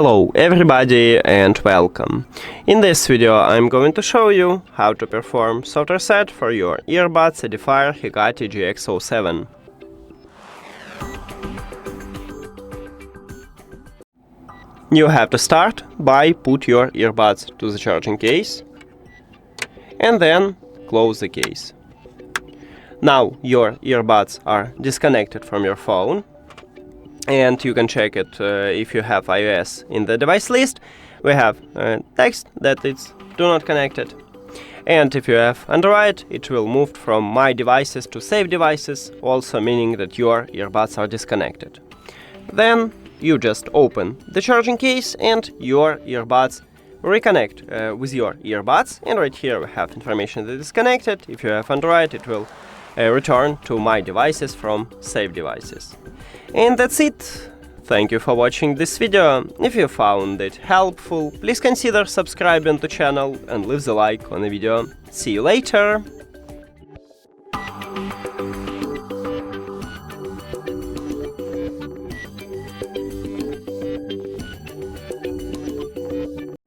Hello everybody and welcome. In this video I'm going to show you how to perform soft reset for your earbuds EDIFIER HECATE GX07. You have to start by put your earbuds to the charging case and then close the case. Now your earbuds are disconnected from your phone. And you can check it if you have iOS. In the device list we have text that it's do not connected, and if you have Android it will move from my devices to save devices, also meaning that your earbuds are disconnected. Then you just open the charging case and your earbuds reconnect with your earbuds, and right here we have information that is connected. If you have Android it will return to my devices from save devices. And that's it. Thank you for watching this video. If you found it helpful, please consider subscribing to the channel and leave the like on the video. See you later!